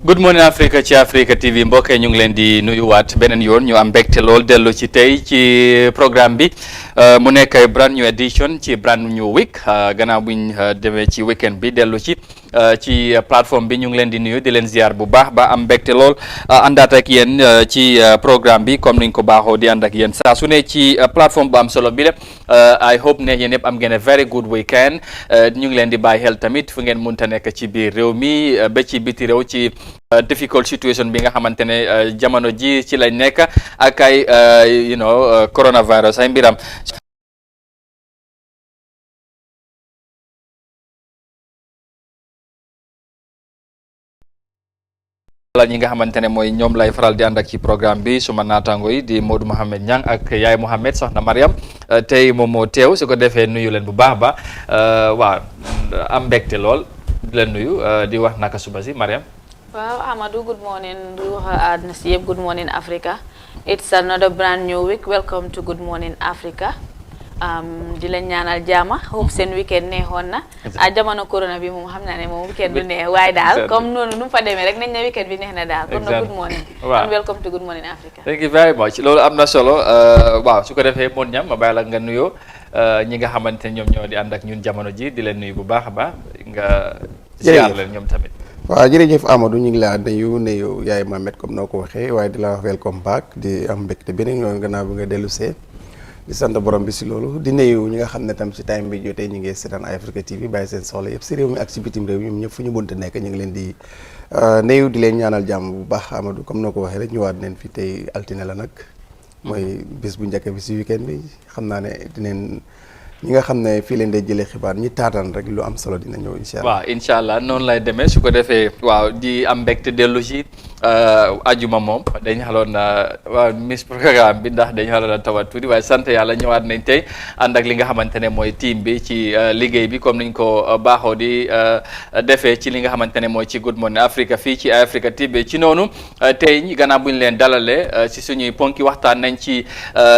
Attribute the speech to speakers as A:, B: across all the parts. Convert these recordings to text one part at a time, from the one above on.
A: Good morning Africa ci Africa TV mbokk yi ñu ngi leen di nuyuwaat beneen yoon ñu am mbégte lool dellu ci tey ci programme bi mu nekk brand new edition ci brand new week gannaaw buñ demee ci weekend bi dellu ci plateforme bi ñu ngi leen di nuyu di leen ziar bu baax ba am mbégte lool àndaat ak yéen ci programme bi comme niñ ko baaxoo di ànd ak yéen saa su ne ci plateforme bu am solo bi lépp I hope ne yéen yëpp am ngeen a very good weekend ñu ngi leen di bàyyi xel tamit fu ngeen mënta nekk ci biir réew mi ba ci biti réew ci difficult situation bi nga xamante ne jamono ji ci lañ nekk ak ay coronavirus ay mbiram la ñi nga xamante ne mooy ñoom lay faral di ànd ak ci programme bi suma naataango yi di Modou Mohamed Niang ak Yaay Mohamed soxna Mariam tey moom moo teew su ko defee nuyu leen bu baax ba waaw am mbégte lool di leen nuyu di wax naka suba si Mariam.
B: Well, Amadou, good morning. Good morning, Africa. It's another brand new week. Welcome to Good Morning Africa. Di leen ñaanal jaama hope seen weekend neexoon na jamono corona bi moom xam naa ne moom weekend du neex waaye daal comme noonu nu mu fa demee rek nañ ne weekend bi neex na daal kon na good morning and welcome to Good Morning Africa.
A: Thank you very much loolu am na solo waaw su ko defee moon ñam ma bàyyi la nga nuyoo ñi nga xamante ne ñoom ñoo di ànd ak ñun jamono ji di leen nuyu bu baax a baax nga ziar leen ñoom tamit.
C: waaw jërëjëf Amadou ñu ngi laa nuyu Yaay Mohamed comme noo ko waxee waaye di la wax welcome back di am mbégte beneen yoon gannaaw bi nga dellu see di sant borom bi si loolu di nuyu ñi nga xam ne tam si time bi jotee ñu ngi seetaan Africa TV bàyyi seen soxla yëpp si réew mi ak si bitim réew ñoom ñëpp fu ñu mënta nekk ñu ngi leen di nuyu di leen ñaanal jàmm bu baax Amadou comme noo ko waxee rek ñëwaat neen fi tey altine la nag mooy bés bu njëkk bi si weekend bi xam naa ne dineen ñi nga xam ne fii leen day jëlee xibaar ñi taataan rek lu am solo dina ñëw incha allah.
A: waaw incha allah noonu lay demee su ko defee waaw di am mbégte dellu si ajuma moom dañ xaloon waaw miss programme bi ndax dañ xaloon tawat tuuti waaye sant yàlla ñëwaat nañ tey ànd ak li nga xamante ne mooy team bi ci liggéey bi comme niñ ko baaxoo di defee ci li nga xamante ne mooy ci Good Morning Africa fii ci Africa TV ci noonu tey gannaaw bu ñu leen dalalee si suñuy ponki waxtaan nañ ci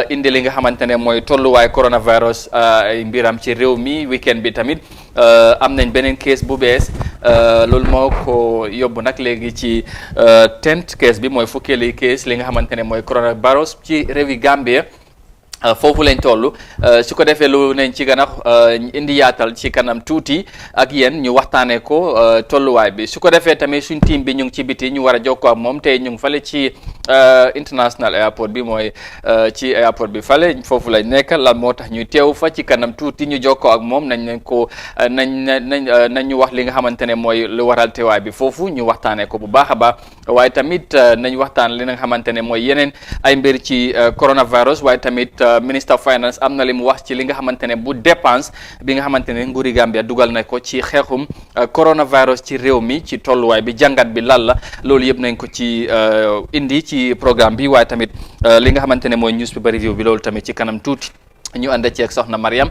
A: indi li nga xamante ne mooy tolluwaay coronavirus ay mbiram ci réew mi weekend bi tamit am nañ beneen case bu bees loolu moo ko yóbbu nag léegi ci 10th case bi mooy fukkeeli case li nga xamante ne mooy coronavirus ci réewi Gambia foofu lañ toll su ko defee lu nañ ci gën a indi yaatal ci kanam tuuti ak yéen ñu waxtaanee ko tolluwaay bi su ko defee tamit suñ team bi ñu ngi ci biti ñu war a jokkoo ak moom tey ñu ngi fale ci international airport bi mooy ci airport bi fale foofu lañ nekk lan moo tax ñu teew fa ci kanam tuuti ñu jokkoo ak moom nañ ko nañ ñu wax li nga xamante ne mooy lu waral teewaay bi foofu ñu waxtaanee ko bu baax a baax waaye tamit nañ waxtaan li nga xamante ne mooy yeneen ay mbir ci coronavirus waaye tamit Minister of Finance am na li mu wax ci li nga xamante ne bu dépense bi nga xamante ne nguuri Gambia dugal na ko ci xeexum coronavirus ci réew mi ci tolluwaay bi jàngat bi lan la loolu yëpp nañ ko ci indi ci programme bi waaye tamit li nga xamante ne mooy newspaper review bi loolu tamit ci kanam tuuti ñu ànd ci ak soxna Mariam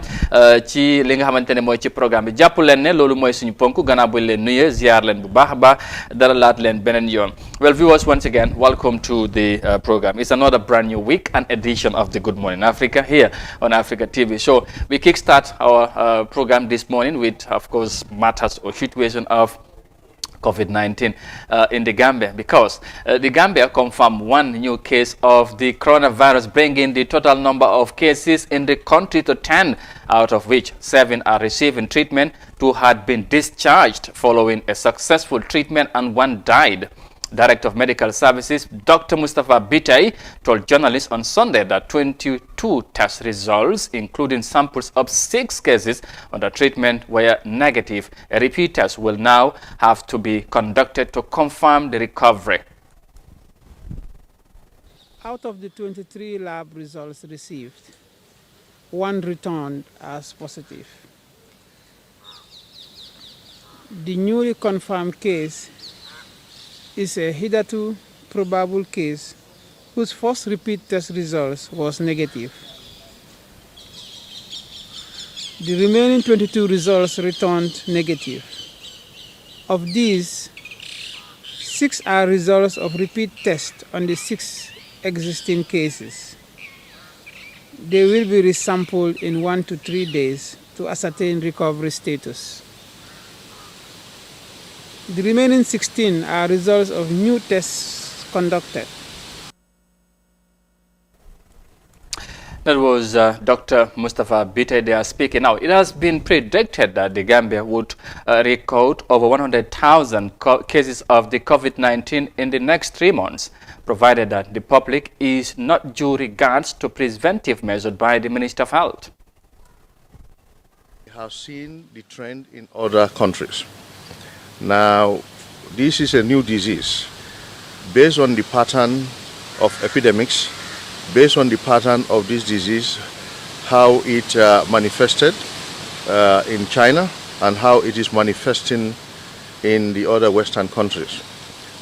A: ci li nga xamante ne mooy ci programme bi jàpp leen ne loolu mooy suñu ponk gannaaw buñ leen nuyee ziar leen bu baax a baax dalalaat leen beneen yoon. Well, viewers, once again, welcome to the program. It's another brand new week and edition of the Good Morning Africa here on Africa TV. So we kickstart our program this morning with, of course, matters or situation of COVID-19 in the Gambia, because the Gambia confirmed one new case of the coronavirus, bringing the total number of cases in the country to 10, out of which 7 are receiving treatment, 2 had been discharged following a successful treatment, and 1 died. Director of Medical Services, Dr. Mustafa Bitay, told journalists on Sunday that 22 test results, including samples of 6 cases under treatment, were negative. A repeat test will now have to be conducted to confirm the recovery.
D: Out of the 23 lab results received, 1 returned as positive. The newly confirmed case is a hitherto probable case whose first repeat test results was negative. The remaining 22 results returned negative. Of these, 6 are results of repeat tests on the 6 existing cases. They will be resampled in 1 to 3 days to ascertain recovery status. The remaining 16 are results of new tests conducted.
A: That was Dr. Mustafa Bite there speaking. Now, it has been predicted that the Gambia would record over 100,000 cases of the COVID-19 in the next 3 months, provided that the public is not due regards to preventive measures by the Minister of Health.
E: We have seen the trend in other countries. Now, this is a new disease. Based on the pattern of epidemics, based on the pattern of this disease, how it manifested in China and how it is manifesting in the other Western countries.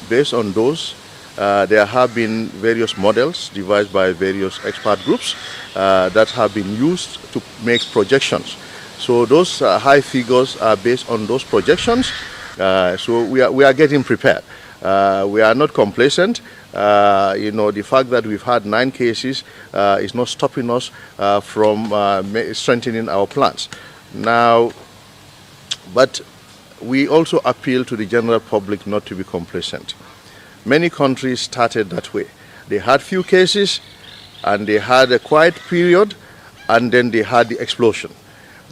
E: Based on those, there have been various models devised by various expert groups that have been used to make projections. So those high figures are based on those projections. So we are getting prepared. We are not complacent. The fact that we've had 9 cases is not stopping us from strengthening our plans. Now, but we also appeal to the general public not to be complacent. Many countries started that way. They had few cases and they had a quiet period and then they had the explosion.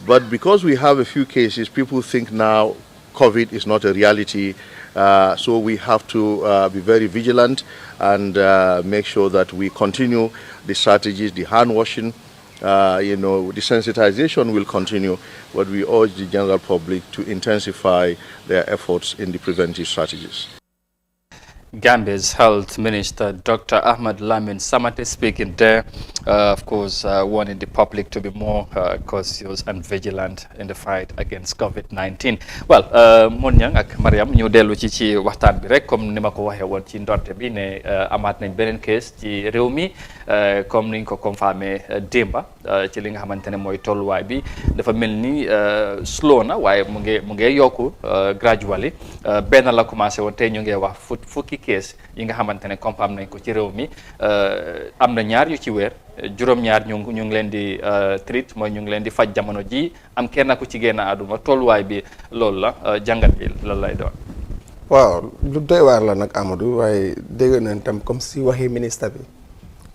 E: But because we have a few cases, people think now COVID is not a reality. So we have to be very vigilant and make sure that we continue the strategies, the hand washing, the sensitization will continue, but we urge the general public to intensify their efforts in the preventive strategies.
A: Gambia's Health Minister Dr. Ahmad Lamin Samate speaking there, of course, warning the public to be more cautious and vigilant in the fight against COVID-19. Well, Mon Yang ak Mariam ñu dellu ci waxtaan bi rek comme ni ma ko waxee woon ci ndorte bi ne amaat nañ beneen case ci réew mi comme niñ ko confirmé démba ci li nga xamante ne mooy tolluwaay bi dafa mel ni slow na waaye mu ngi yokku gradually benn la commencé woon tey ñu ngi wax fukki kees yi nga xamante ne confirm nañ ko ci réew mi am na ñaar yu ci weer juróom-ñaar ñu ngi leen di treat mooy ñu ngi leen di faj jamono ji am kenn ku ci génn àdduna tolluwaay bi loolu la jàngat bi loolu lay doon.
C: waaw lu doy waar la nag Amadou waaye dégg nañ tam comme si waxi ministre bi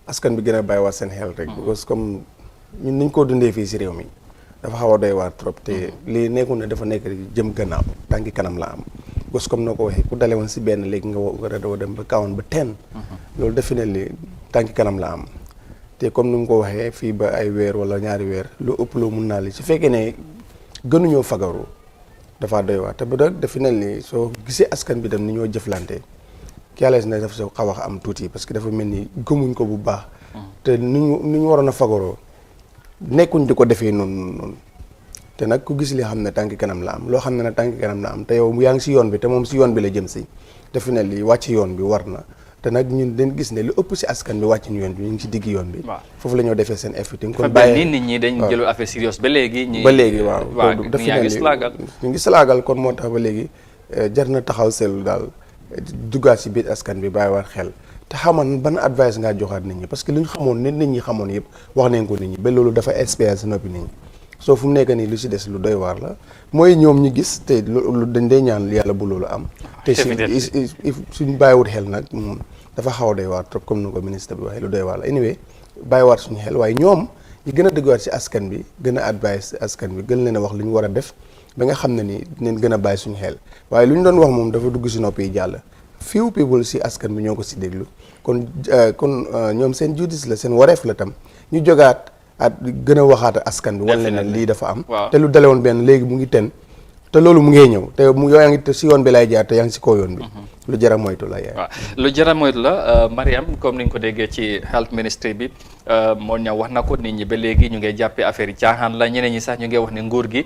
C: askan bi gën a bàyyiwaat seen xel rek. parce que comme ñun niñ ko dundee fii si réew mi dafa xaw a doy waar trop te lii nekkul ne dafa nekk jëm gannaaw tànki kanam la am. parce que comme noo ko waxee ku dale woon si benn léegi nga war a dem ba kawoon ba 10. loolu defe ne li tànki kanam la am te comme ni mu ko waxee fii ba ay weer wala ñaari weer lu ëpp loo mun naa li su fekkee ne gënuñoo fagaru dafa doy waar te bu dee defe ne ni soo gisee askan bi dem ni ñoo jëflante ki yàlla na dafa soo xaw a am tuuti parce que dafa mel ni gëmuñ ko bu baax. te ni ñu waroon a fagaroo nekkuñ di ko defee noonu. te nag ku gis li xam ne tànki kanam la am loo xam ne nag tànki kanam la am te yow yaa ngi si yoon bi te moom si yoon bi la jëm si defe ne li wàcc yoon bi war na te nag ñun dañ gis ne lu ëpp si askan bi wàcc ñu yoon bi ñu ngi si digg yoon bi. foofu la ñoo defee seen effort. kon
A: bàyyi nit ñi dañ jëlu affaire sérieux ba léegi.
C: ba léegi waaw
A: defe ne li
C: ñu ngi salaagal kon moo tax ba léegi jar na taxaw seetlu daal duggaat si biir askan bi bàyyiwaat xel te xaman ban advice ngaa joxaat nit ñi parce que li ñu xamoon nit ñi xamoon yëpp wax nañ ko nit ñi ba loolu dafa expérience noppi nit ñi soo fu mu nekk nii lu si des lu doy waar la mooy ñoom ñu gis te lu dañ dee ñaan yàlla bu loolu am. te suñ bàyyiwut xel nag dafa xaw a doy waar trop comme ni ko ministre bi waxee lu doy waar la anyway bàyyiwaat suñu xel waaye ñoom ñu gën a dëggaat si askan bi gën a advice askan bi gën leen a wax li ñu war a def ba nga xam ne ni dinañ gën a bàyyi suñu xel waaye lu ñu doon wax moom dafa dugg si nopp yi jàll. few people si askan bi ñoo ko si déglu kon ñoom seen justice la seen wareef la tam ñu jogaat. at gën a waxaata askan bi wala ne lii dafa am te lu dale woon benn léegi mu ngi ten te loolu mu ngee ñëw te yow yaa ngi si yoon bi lay jaar te yaa ngi si kaw yoon bi lu jara moytu la yaay
A: lu jara moytu la Mariam comme niñ ko déggee ci health ministry bi moo ñëw wax na ko nit ñi ba léegi ñu ngi jàppee affaire yi caaxaan la ñeneen ñi sax ñu ngi wax ne nguur gi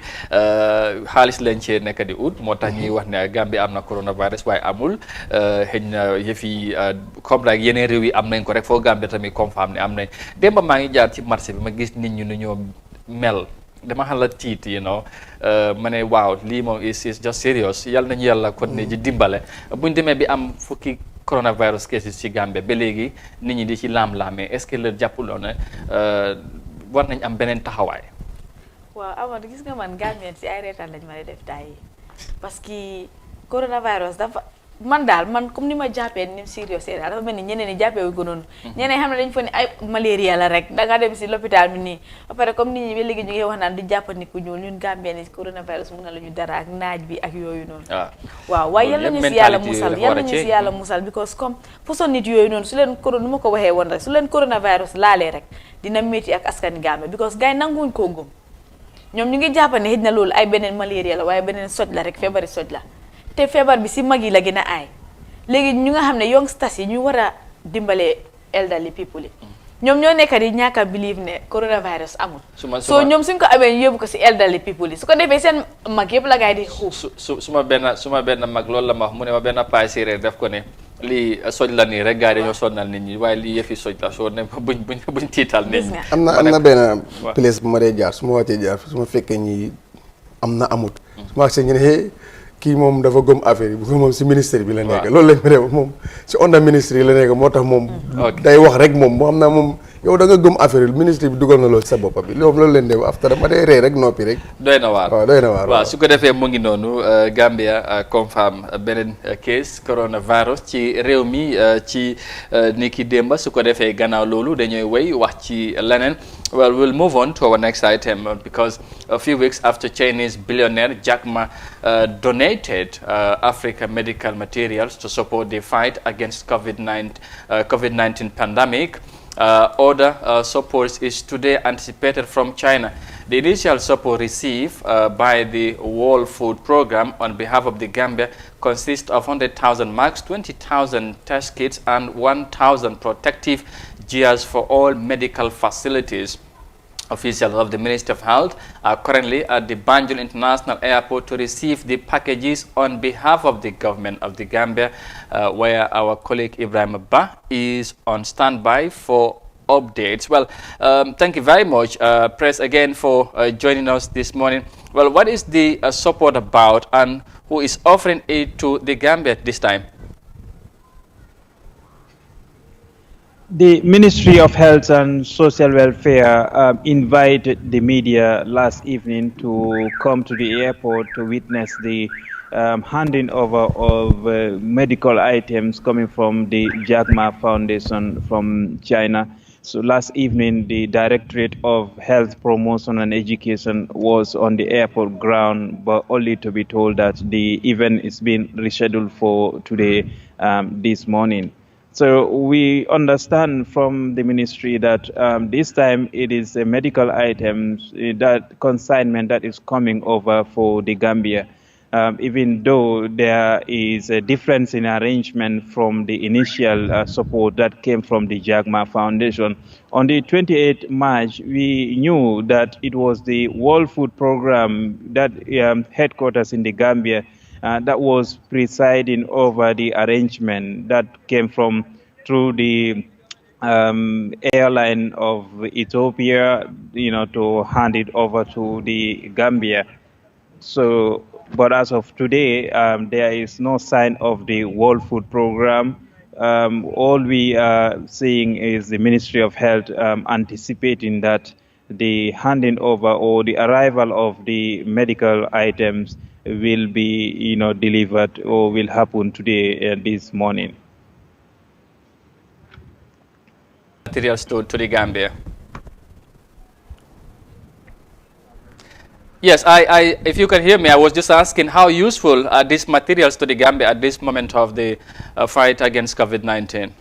A: xaalis lañ cee nekk di ut moo tax ñuy wax ne Gambie am na coronavirus waaye amul xëy na yëf yi comme like yeneen réew yi am nañ ko rek foo Gambie tamit confirm ne am nañ démb maa ngi jaar ci marché bi ma gis nit ñi nu ñoo mel dama xala tiit ma ne waaw lii moom is just serious yal nañu yàlla continuer di dimbale buñ demee bi am fukki coronavirus cases ci Gambie ba léegi nit ñi di ci laam-laamee est-ce que la jàppuloo ne war nañ am beneen taxawaay.
B: waaw Amadou gis nga man Gambien si ay reetaan lañ ma def tay parce que coronavirus dafa man daal man comme ni ma jàppee ni mu serious daal dafa mel ni ñeneen ñi jàppee wu ko noonu ñeneen xam ne dañu fa ne ay malaria la rek da nga dem si l'hôpital bi nii ba pare comme nit ñi ba léegi ñu ngi wax naan di jàppandiku ñuul ñun Gambien ni coronavirus mun na la ñu dara ak naaj bi ak yooyu noonu waaw waaye yal nañu si yàlla musal yal nañu si yàlla musal because comme façon nit yooyu noonu su leen nu ma ko waxee woon rek su leen coronavirus laalee rek dina métti ak askani Gambie because gars yi nanguwuñ koo gëm ñoom ñu ngi jàpp ne xëj na loolu ay beneen malaria la waaye beneen soj la rek feebari soj la te feebar bi si mag yi la gën a aay léegi ñu nga xam ne youngsters yi ñu war a dimbale elderly people yi ñoom ñoo nekk di ñàkk a believe ne coronavirus amul so ñoom suñ ko amee ñu yóbbu ko si elderly people yi su ko defee seen mag yëpp la gaay di xuuf
A: suma benn mag loolu la ma wax mu ne ma benn paay séeréer def ko ne lii soj la nii rek gars yi dañoo sonnal nit ñi waaye lii yëfi soj la soo ne buñ tiital nit ñi
C: am na benn place bu ma dee jaar su ma wàccee jaar su ma fekkee ñi am na amut su ma waxee ñu ne kii moom dafa gëm affaire yi bu moom si ministère bi la nekk loolu lañ ma ne moom si onda ministre yi la nekk moo tax moom day wax rek moom moo xam naa moom yow da nga gëm affaire yi ministre bi dugal na loolu sa bopp bi loolu leen dem after dama day rey rek noppi rek
A: doy na waar waaw su ko defee mu ngi noonu Gambia confirm beneen case coronavirus ci réew mi ci ni ki démba su ko defee gannaaw loolu dañooy wéy wax ci leneen. Well, we'll move on to our next item because a few weeks after Chinese billionaire Jack Ma donated Africa medical materials to support the fight against COVID-19 pandemic, other support is today anticipated from China. The initial support received by the World Food Program on behalf of the Gambia consists of 100,000 masks, 20,000 test kits, and 1,000 protective gears for all medical facilities. Officials of the Ministry of Health are currently at the Banjul International Airport to receive the packages on behalf of the government of the Gambia, where our colleague Ibrahim Abba is on standby for updates. Well, thank you very much, Press, again for joining us this morning. Well, what is the support about and who is offering it to the Gambia this time?
F: The Ministry of Health and Social Welfare invited the media last evening to come to the airport to witness the handing over of medical items coming from the Jack Ma Foundation from China. So last evening, the Directorate of Health Promotion and Education was on the airport ground, but only to be told that the event is being rescheduled for today, this morning. So we understand from the ministry that this time it is a medical items, that consignment that is coming over for the Gambia, even though there is a difference in arrangement from the initial support that came from the Jack Ma Foundation. On the 28th March, we knew that it was the World Food Program that headquarters in the Gambia that was presiding over the arrangement that came from through the airline of Ethiopia, to hand it over to the Gambia. So, but as of today, there is no sign of the World Food Program. All we are seeing is the Ministry of Health anticipating that the handing over or the arrival of the medical items will be, delivered or will happen today, this morning.
A: Materials to the Gambia. Yes, if you can hear me, I was just asking how useful are these materials to the Gambia at this moment of the fight against COVID-19?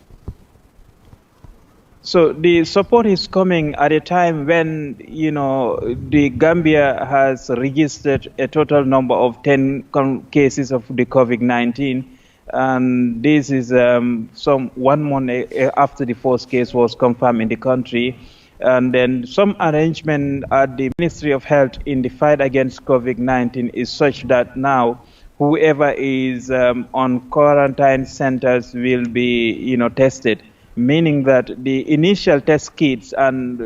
F: So the support is coming at a time when, the Gambia has registered a total number of 10 cases of the COVID-19. And this is some 1 month after the first case was confirmed in the country. And then some arrangement at the Ministry of Health in the fight against COVID-19 is such that now whoever is on quarantine centers will be, tested, meaning that the initial test kits and,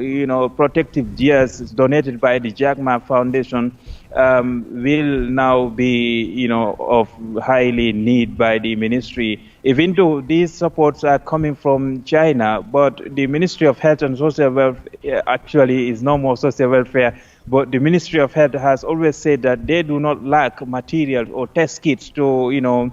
F: protective gears donated by the Jack Ma Foundation will now be, of highly need by the ministry. Even though these supports are coming from China, but the Ministry of Health and Social Welfare actually is no more social welfare, But the Ministry of Health has always said that they do not lack materials or test kits to,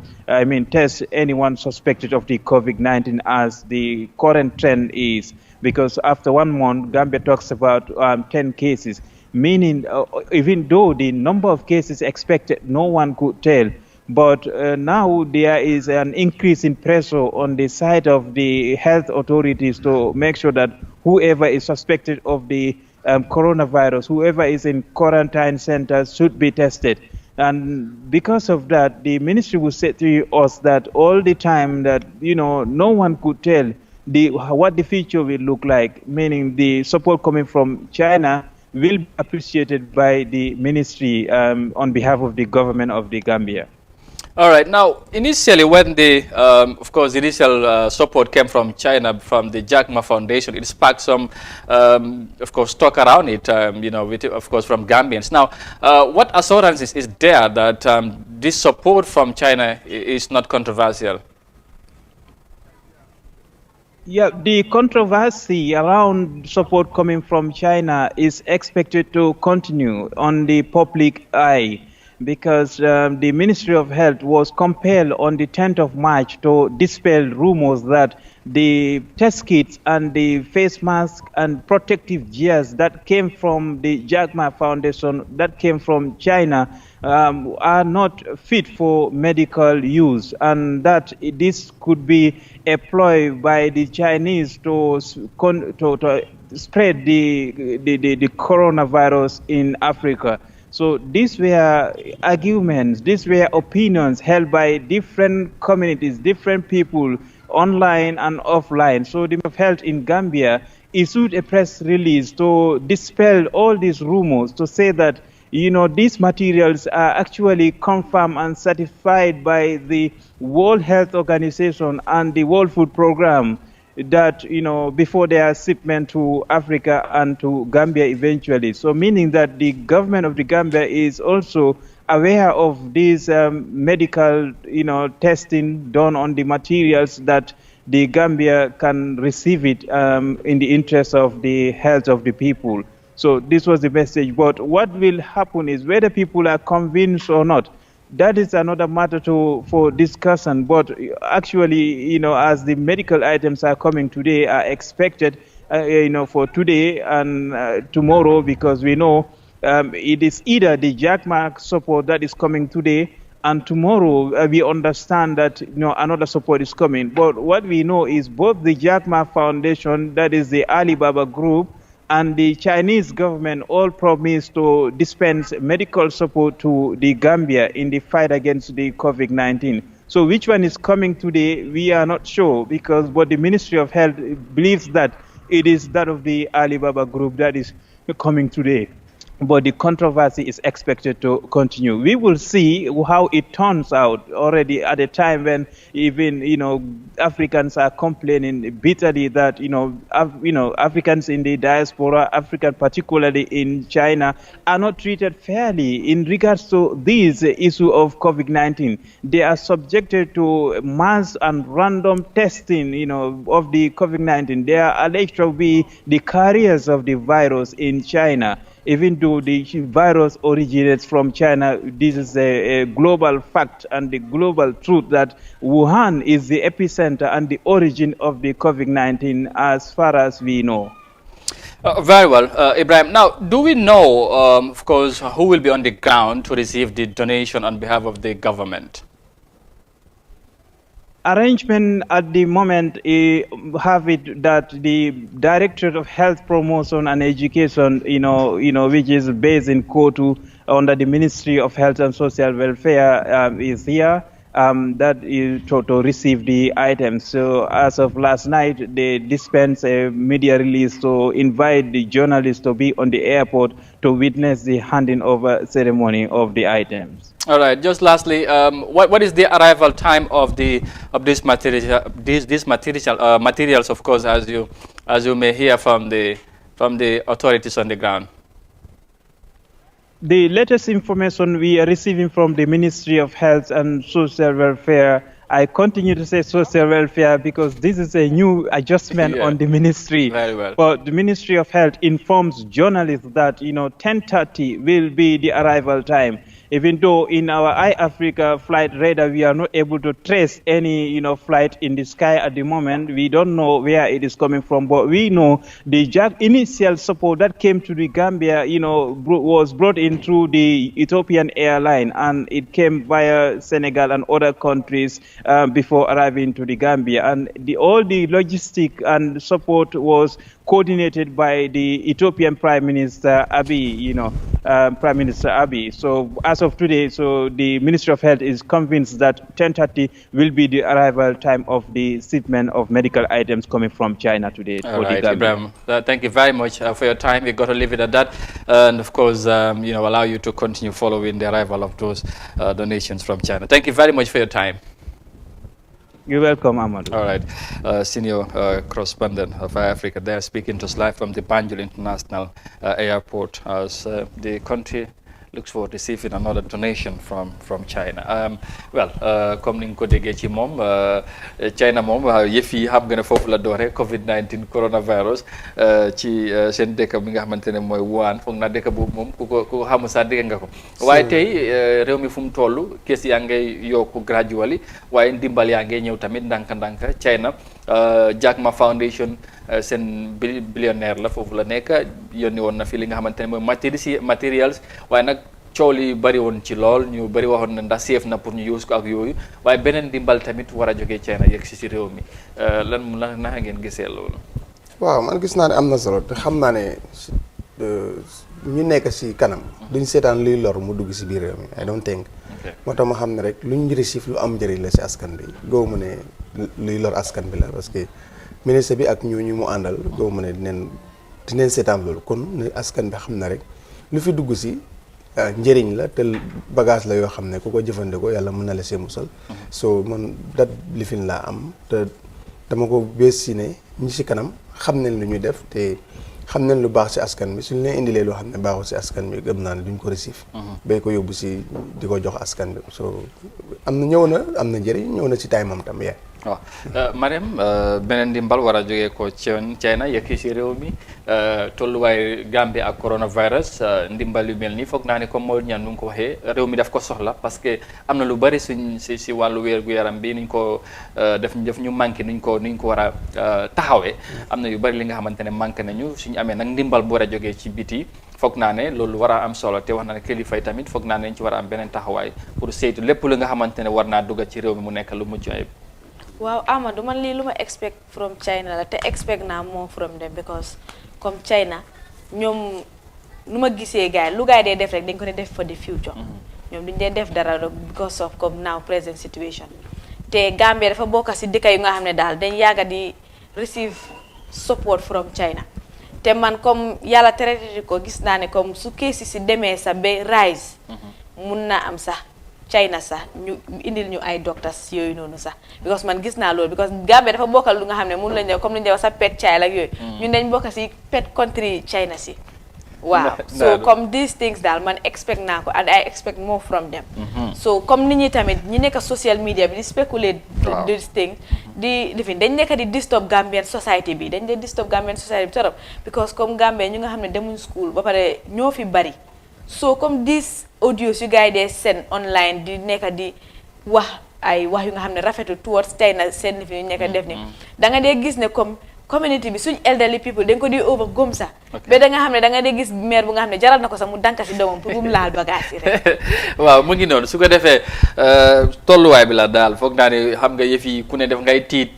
F: test anyone suspected of the COVID-19 as the current trend is. Because after 1 month, Gambia talks about 10 cases, meaning even though the number of cases expected, no one could tell. But now there is an increase in pressure on the side of the health authorities to make sure that whoever is suspected of the coronavirus, whoever is in quarantine centers should be tested. And because of that, the ministry will say to us that all the time that, no one could tell what the future will look like, meaning the support coming from China will be appreciated by the ministry on behalf of the government of the Gambia.
A: All right. Now, initially, when the, of course, initial support came from China, from the Jack Ma Foundation, it sparked some, of course, talk around it, with, of course, from Gambians. Now, what assurances is there that this support from China is not controversial?
F: Yeah, the controversy around support coming from China is expected to continue on the public eye, because the Ministry of Health was compelled on the 10th of March to dispel rumors that the test kits and the face mask and protective gears that came from the Jack Ma Foundation, that came from China, are not fit for medical use, and that this could be a ploy by the Chinese to spread the coronavirus in Africa. So these were arguments, these were opinions held by different communities, different people, online and offline. So the Ministry of Health in Gambia issued a press release to dispel all these rumors, to say that, these materials are actually confirmed and certified by the World Health Organization and the World Food Program, that, before their shipment to Africa and to Gambia eventually. So meaning that the government of the Gambia is also aware of these medical, testing done on the materials, that the Gambia can receive it in the interest of the health of the people. So this was the message. But what will happen is, whether people are convinced or not, that is another matter for discussion. But actually, as the medical items are coming today, are expected, for today and tomorrow, because we know it is either the Jack Ma support that is coming today, and tomorrow we understand that another support is coming. But what we know is both the Jack Ma Foundation, that is the Alibaba Group, and the Chinese government all promised to dispense medical support to the Gambia in the fight against the COVID-19. So which one is coming today, we are not sure, but the Ministry of Health believes that it is that of the Alibaba Group that is coming today. But the controversy is expected to continue. We will see how it turns out. Already at a time when even Africans are complaining bitterly that Africans in the diaspora, African particularly in China, are not treated fairly in regards to this issue of COVID-19. They are subjected to mass and random testing, of the COVID-19. They are alleged to be the carriers of the virus in China. Even though the virus originates from China, this is a global fact and the global truth that Wuhan is the epicenter and the origin of the COVID-19 as far as we know.
A: Very well, Ibrahim. Now, do we know, of course, who will be on the ground to receive the donation on behalf of the government?
F: Arrangement at the moment have it that the Directorate of Health Promotion and Education, which is based in Kotu under the Ministry of Health and Social Welfare, is here. That is to receive the items. So as of last night, they dispensed a media release to invite the journalists to be on the airport to witness the handing over ceremony of the items.
A: All right. Just lastly, what is the arrival time of this material? These materials, of course, as you may hear from the authorities on the ground.
F: The latest information we are receiving from the Ministry of Health and Social Welfare I continue to say social welfare because this is a new adjustment on the ministry.
A: Very well.
F: But the Ministry of Health informs journalists that 10:30 will be the arrival time. Even though in our iAfrica flight radar we are not able to trace any flight in the sky at the moment, we don't know where it is coming from. But we know the initial support that came to the Gambia, was brought in through the Ethiopian airline, and it came via Senegal and other countries before arriving to the Gambia. And all the logistic and support was coordinated by the Ethiopian Prime Minister Abiy, Prime Minister Abiy. So as of today, so the Ministry of Health is convinced that 10:30 will be the arrival time of the shipment of medical items coming from China today.
A: All right, Ibrahim. Thank you very much for your time. We got to leave it at that, and of course, allow you to continue following the arrival of those donations from China. Thank you very much for your time.
F: You're welcome, Amadou.
A: All right. Senior correspondent of Africa there speaking to us live from the Banjul International Airport as the country looks for receiving another donation from China. Comme ni nga ko déggee ci moom China moom yëf yi xam nga ne foofu la doore Covid-19 coronavirus ci seen dëkk bi nga xamante ne mooy Wuhan foog naa dëkk boobu moom ku ko xamul sax dégg nga ko. waaye tey réew mi fu mu toll kees yaa ngay yokku gradually waaye ndimbal yaa ngay ñëw tamit ndànk-ndànk China Jack Ma Foundation seen billionnaire la foofu la nekk yónni woon na fi li nga xamante ne mooy materials waaye nag coow li bëri woon ci lool ñu bëri waxoon na ndax safe na pour ñu use ko ak yooyu waaye beneen dimbal tamit war a jógee China yegg si réew mi lan naka ngeen gisee loolu.
C: waaw man gis naa ne am na solo te xam naa ne ñu nekk si kanam duñ seetaan luy lor mu dugg si biir réew mi I don't think moo tax ma xam ne rek luñ receive lu am njëriñ la si askan bi góob mu ne luy lor askan bi la parce que ministre bi ak ñu mu àndal góob mu ne dinañ seetaan loolu kon ne askan bi xam na rek lu fi dugg si njëriñ la te bagage la yoo xam ne ku ko jëfandikoo yàlla mën na la see musal so man dat lifin laa am te dama ko bees si ne ñi si kanam xam nañ lu ñuy def te xam nañ lu baax si askan bi suñu leen indilee loo xam ne baaxul si askan bi gëm naa ne duñ ko receive bay ko yóbbu si di ko jox askan bi so am na njëriñ ñëw na si time am tam yee
A: waaw Mariam beneen ndimbal war a jógee ko China yëkki si réew mi tolluwaay Gambie ak coronavirus ndimbal yu mel nii foog naa ne comme moo ñaan nu ngi ko waxee réew mi daf ko soxla parce que am na lu bari suñ si wàllu wér-gu-yaram bi niñ ko def ñu manqué nuñ ko war a taxawee am na yu bari li nga xamante ne manqué nañu suñu amee nag ndimbal bu war a jógee ci biti foog naa ne loolu war a am solo te wax na ne kilifa yi tamit foog naa ne dañ ci war a am beneen taxawaay pour saytu lépp lu nga xamante ne war naa dugg ci réew mi mu nekk lu mucc ayib.
B: waaw Amadou man lii lu ma expect from China la te expect naa more from them because comme China ñoom nu ma gisee gars yi lu gars yi dee def rek dañ ko dee def for the future ñoom duñ dee def dara rek because of comme now present situation te Gambia dafa bokk si dëkk yu nga xam ne daal dañ yàgga di receive support from China te man comme yàlla traité ko gis naa ne comme su keesi si demee sax ba rise mun naa am sax China sax ñu indil ñu ay docteurs yooyu noonu sax because man gis naa loolu because Gambia dafa bokkal lu nga xam ne mun lañ comme lu ñu wax sa pet child ak yooyu ñun dañ bokk si pet country China si waaw so comme these things daal man expect naa ko and I expect more from them so comme nit ñi tamit ñi nekk social media bi di speculate this thing di lifin dañ nekk di disturb Gambian society bi dañ dee disturb Gambian society bi torop because comme Gambia ñu nga xam ne demuñ school ba pare ñoo fi bari so comme these audios yu gars yi dee seen online di nekk di wax ay wax yu nga xam ne rafetu towards China seen lifi yu nekk def ni da nga dee gis ne comme community bi suñ elderly people dañ ko di over gom sax ba da nga xam ne da nga dee gis maire bu nga xam ne jaral na ko sax mu danka si doomam pour bu mu laal bagage yi rek
A: waaw mu ngi noonu su ko defee tolluwaay bi la daal foog naa ne xam nga yëf yi ku ne def ngay tiit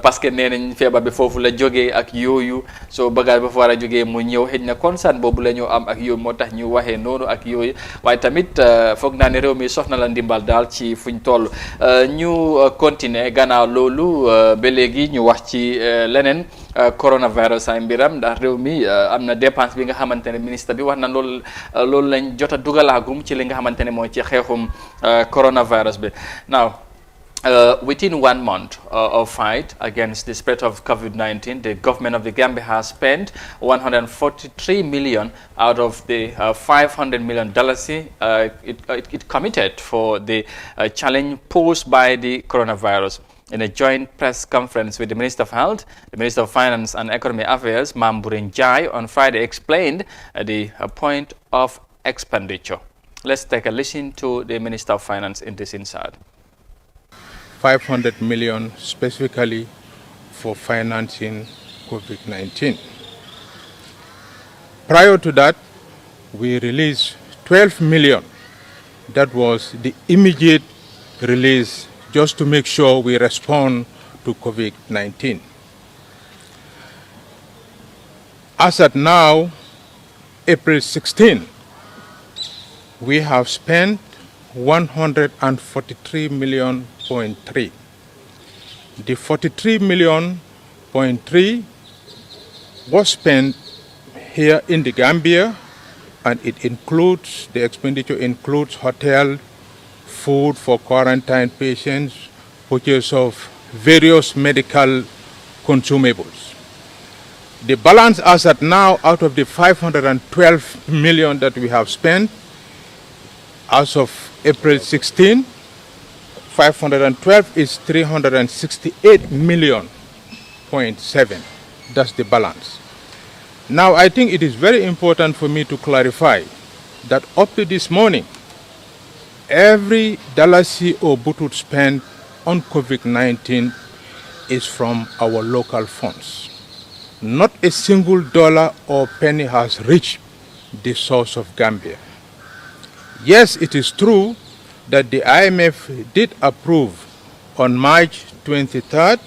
A: parce que nee nañ feebar bi foofu la jógee ak yooyu soo bagage ba fa war a jógee mu ñëw xëj na concern boobu la ñu am ak yooyu moo tax ñu waxee noonu ak yooyu waaye tamit foog naa ne réew mi soxna la ndimbal daal ci fuñ toll ñu continuer gannaaw loolu ba léegi ñu wax ci leneen coronavirus ay mbiram ndax réew mi am na dépense bi nga xamante ne ministre bi wax na loolu lañ jot a dugalaagum ci li nga xamante ne mooy ci xeexum coronavirus bi naaw Within 1 month of fight against the spread of COVID-19, the government of the Gambia has spent 143 million out of the $500 million it committed for the challenge posed by the coronavirus. In a joint press conference with the Minister of Health, the Minister of Finance and Economic Affairs, Mamburin Jai, on Friday explained the point of expenditure. Let's take a listen to the Minister of Finance in this inside.
G: 500 million specifically for financing COVID-19. Prior to that, we released 12 million. That was the immediate release just to make sure we respond to COVID-19. As at now, April 16, we have spent 143 million. The 43 million point 3 was spent here in the Gambia, and it includes, the expenditure includes hotel, food for quarantine patients, purchase of various medical consumables. The balance as at now, out of the 512 million that we have spent, as of April 16, 512 is 368 million point 7. That's the balance. Now, I think it is very important for me to clarify that up to this morning, every dalasi or butut spent on COVID-19 is from our local funds. Not a single dollar or penny has reached the source of Gambia. Yes, it is true that the IMF did approve on March 23rd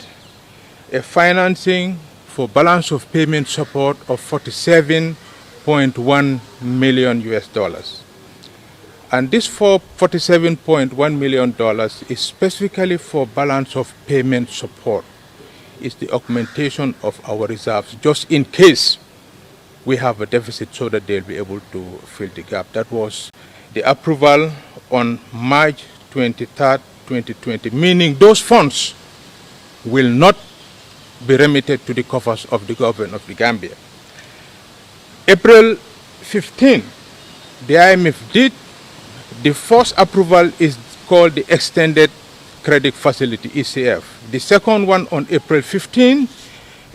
G: a financing for balance of payment support of 47.1 million US dollars. And this for $47.1 million is specifically for balance of payment support. It's the augmentation of our reserves, just in case we have a deficit so that they'll be able to fill the gap. That was the approval on March 23rd, 2020, meaning those funds will not be remitted to the coffers of the government of the Gambia. April 15, the IMF did, the first approval is called the Extended Credit Facility, ECF. The second one on April 15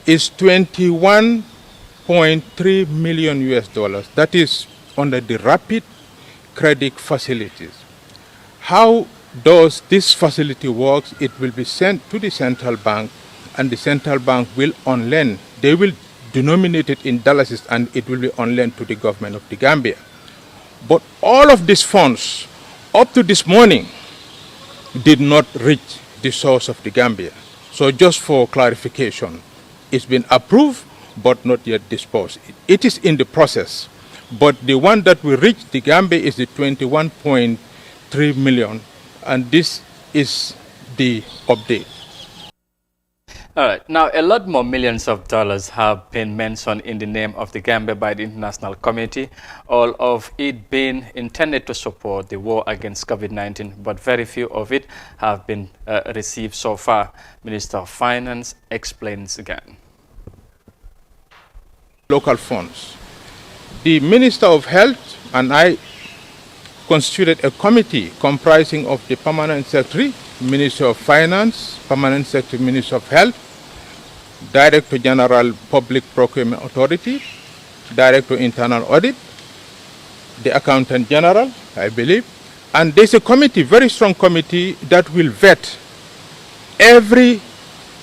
G: is 21.3 million US dollars. That is under the rapid credit facilities. How does this facility work? It will be sent to the central bank, and the central bank will on lend. They will denominate it in dollars, and it will be on lend to the government of the Gambia. But all of these funds, up to this morning, did not reach the source of the Gambia. So just for clarification, it's been approved, but not yet dispersed. It is in the process. But the one that will reach the Gambia is the 21.3 million, and this is the update.
A: All right. Now, a lot more millions of dollars have been mentioned in the name of the Gambia by the international community, all of it being intended to support the war against COVID-19, but very few of it have been received so far. Minister of Finance explains again.
G: Local funds. The Minister of Health and I constituted a committee comprising of the Permanent Secretary, Minister of Finance, Permanent Secretary, Minister of Health, Director General Public Procurement Authority, Director Internal Audit, the Accountant General, I believe, and there's a committee, very strong committee, that will vet every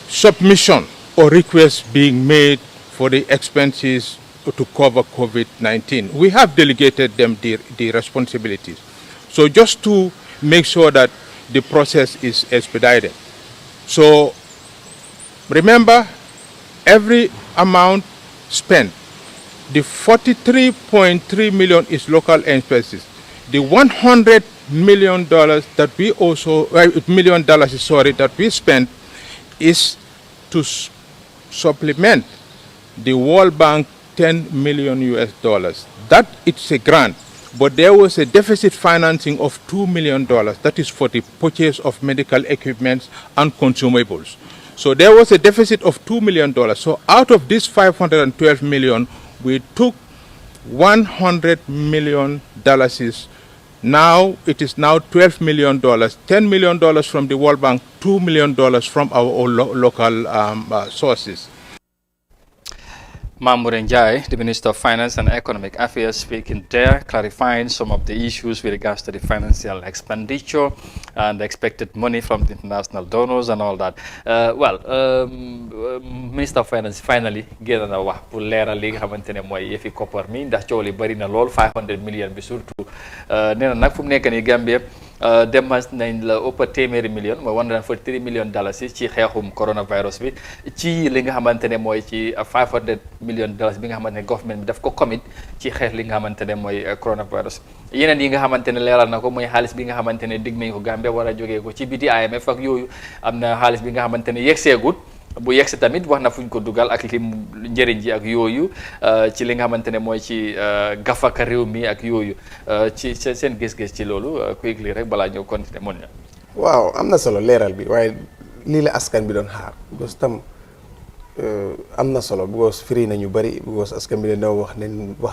G: submission or request being made for the expenses to cover COVID-19. We have delegated them the responsibilities. So just to make sure that the process is expedited. So remember, every amount spent, the 43.3 million is local expenses. The $100 million that we also, that we spent is to supplement the World Bank 10 million US dollars. That it's a grant but there was a deficit financing of $2 million. That is for the purchase of medical equipment and consumables. So there was a deficit of $2 million. So out of this $512 million, we took $100 million. Now it is now $12 million, $10 million from the World Bank, $2 million from our own local sources.
A: Mamour Njai, the Minister of Finance and Economic Affairs, speaking there, clarifying some of the issues with regards to the financial expenditure and the expected money from the international donors and all that. Minister of Finance finally génn na wax pour leeral li nga xamante ne mooy yëfi koppar mi ndax coow li bari na lool 500 million bi surtout nee na nag fu mu nekk nii Gambie demas nañ la ëpp téeméeri million mooy $143 million ci xeexum coronavirus bi ci li nga xamante ne mooy ci $500 million bi nga xamante ne government bi daf ko commit ci xeex li nga xamante ne mooy coronavirus yeneen yi nga xamante ne leeral na ko mooy xaalis bi nga xamante ne dig nañ ko Gambie war a jógee ko ci biti IMF ak yooyu am na xaalis bi nga xamante ne yegseegut bu yegsi tamit wax na fuñ ko dugal ak li njëriñ ji ak yooyu ci li nga xamante ne mooy ci gafaka réew mi ak yooyu ci seen gis-gis ci loolu quickly rek balaa ñëw continuer mon na
C: waaw am na solo leeral bi waaye lii la askan bi doon xaar because tam am na solo because firi nañu bëri because askan bi dañoo wax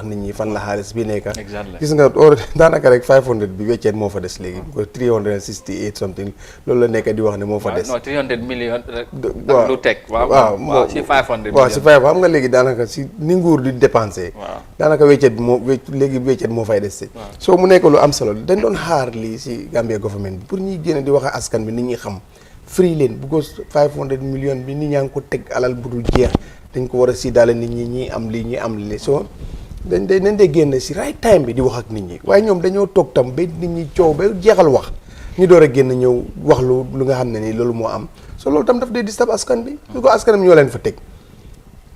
C: nit ñi fan la xaalis bi nekk gis nga daanaka rek 500 bi weccet moo fa des léegi because 368 something loolu la nekk di wax ne moo fa des
A: non 300 million ak lu teg waaw si 500
C: waaw si 5 xam nga léegi daanaka si ni nguur di dépensé daanaka weccet bi moo léegi weccet moo fay des si soo mu nekk lu am solo dañ doon xaar lii si Gambia government bi pour ñuy génne di wax a askan bi nit ñi xam free leen because 500 million bi nit ñaa ngi ko teg alal bu dul jeex dañ ko war a sidaale nit ñi am lii ñi am lii soo dañ dee génn si right time bi di wax ak nit ñi waaye ñoom dañoo toog tam ba nit ñi coow ba jeexal wax ñu door a génn ñëw wax lu nga xam ne nii loolu moo am so loolu tam daf dee disturb askan bi lu ko askan bi ñoo leen fa teg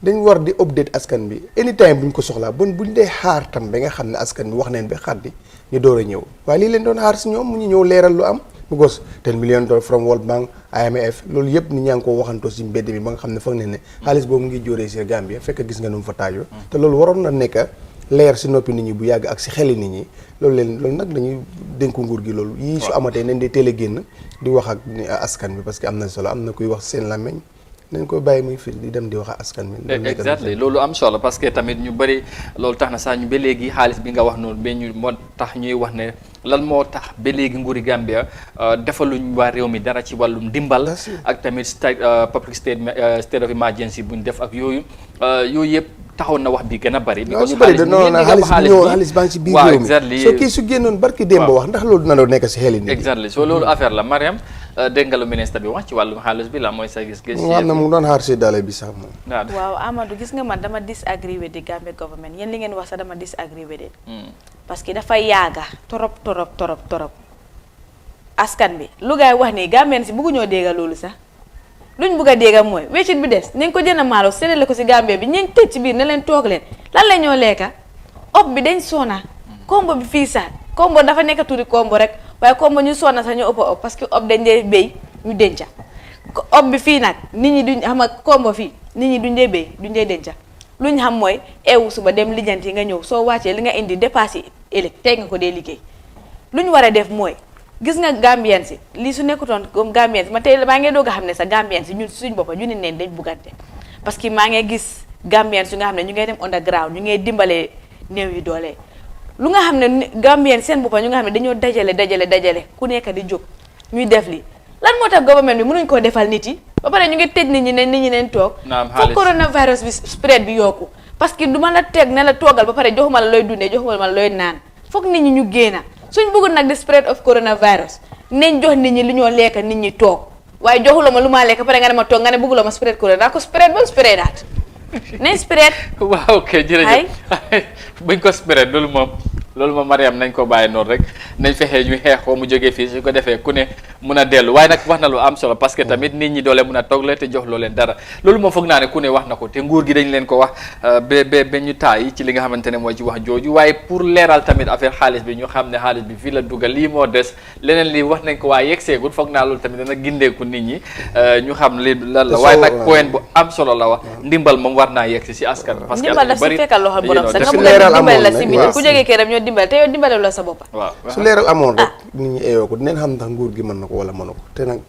C: dañ war di update askan bi anytime bu ñu ko soxlaa buñ dee xaar tam ba nga xam ne askan bi wax neen ba xaddi ñu door a ñëw waaye lii leen doon xaar si ñoom mu ñu ñëw leeral lu am because $10 million from World Bank IMF loolu yëpp ni ñaa ngi ko waxantoo si mbedd mi ba nga xam ne foog ne ne xaalis boobu ngi jóoree si Gambia fekk gis nga nu mu fa taajoo te loolu waroon na nekk leer si noppi nit ñi bu yàgg ak si xeli nit ñi loolu nag dañuy dénku nguur gi loolu yii su amatee nañ dee teel a génn di wax ak askan bi parce que am na solo am na kuy wax seen làmmeñ nañ ko bàyyi muy fil di dem di wax ak askan bi
A: exactly loolu am solo parce que tamit ñu bëri loolu tax na sax ñu ba léegi xaalis bi nga wax noonu ba ñu moo tax ñuy wax ne lan moo tax ba léegi nguuri Gambia defaluñ waa réew mi dara ci wàllum dimbal ak tamit public state of emergency buñ def ak yooyu yëpp taxoon na wax bi gën a bëri
C: ñu bëri da noonu na xaalis baa ngi ci biir réew mi soo kii su génnoon barki démb wax ndax loolu dina doon nekk si xel yi
A: exactly so loolu affaire la Mariam dégg nga lu ministre bi wax ci wàllum xaalis bi la mooy sa gis-gis
C: xam na mu doon xaar si daale bi sax moom
B: waaw Amadou gis nga man dama disagree with the Gambia government yéen li ngeen wax sax dama disagree with it parce que dafa yaaga torop askan bi lu gaay wax ni Gambien si bëgguñoo dégga loolu sax luñ bëgg a dégga mooy weccit bi des nañ ko jënd maalo séddale ko si Gambia bi ñeen tëj ci biir ne leen toog leen lan la ñoo lekka ob bi dañ soona kombo bi fii sax kombo dafa nekk tuuti kombo rek waaye kombo ñu soona sax ñu ëpp ob parce que ob dañ dee béy ñu denca ob bi fii nag nit ñi duñ xam ak kombo fii nit ñi duñ dee béy duñ dee denca luñ xam mooy eewu suba dem lijjanti nga ñëw soo wàccee li nga indi dépassé ëllëg tey nga ko dee liggéey luñ war a def mooy gis nga Gambien si lii su nekkutoon comme Gambien si ma tey maa ngi doog a xam ne sax Gambien si ñun suñ boppa ñu ne neen dañ buggante parce que maa ngi gis Gambien su nga xam ne ñu ngay dem underground ñu ngay dimbalee néew yi doole lu nga xam ne Gambien seen boppa ñu nga xam ne dañoo dajale ku nekk di jóg ñuy def li lan moo tax government bi mënuñ koo defal nit yi ba pare ñu ngi tëj nit ñi neen toog foog coronavirus bi spread bi yokku parce que du ma la teg ne la toogal ba pare joxuma la looy dundee joxuma la looy naan foog nit ñi ñu génna suñ bëggul nag di spread of coronavirus nañ jox nit ñi li ñoo lekk nit ñi toog waaye joxuloo ma lu maa lekk pare nga ne ma toog nga ne bëgguloo ma spread corona naa ko spread ba spreadaat nañ spread
A: waaw ok jërëjëf buñ ko spread loolu moom Mariam nañ ko bàyyi noonu rek nañ fexee ñu xeex ko mu jógee fii su ko defee ku ne mun a dellu waaye nag wax na lu am solo parce que tamit nit ñi doole mun a toog la te jox loo leen dara loolu moom foog naa ne ku ne wax na ko te nguur gi dañ leen ko wax ba ñu taay ci li nga xamante ne mooy ci wax jooju waaye pour leeral tamit affaire xaalis bi ñu xam ne xaalis bi fii la dugal lii moo des leneen lii wax nañ ko waaye yegseegul foog naa loolu tamit dana gindeeku nit ñi ñu xam li lan la waaye nag point bu am solo la wax ndimbal moom war naa yegsi si askan parce que
B: ndimbal daf si fekkal loxo borom sax nga
C: su
B: bëgg a
C: leeral
B: dimbal la
C: amoon
B: si
C: rek,
B: biir
C: waaw.
B: ku jógee këram ñoo dimbal te yow dimbale la sa bopp
A: waaw
C: su leeral amoon rek nit ñi eeyoo ko dinañ xam ndax nguur gi mën na ko wala mënu ko te nag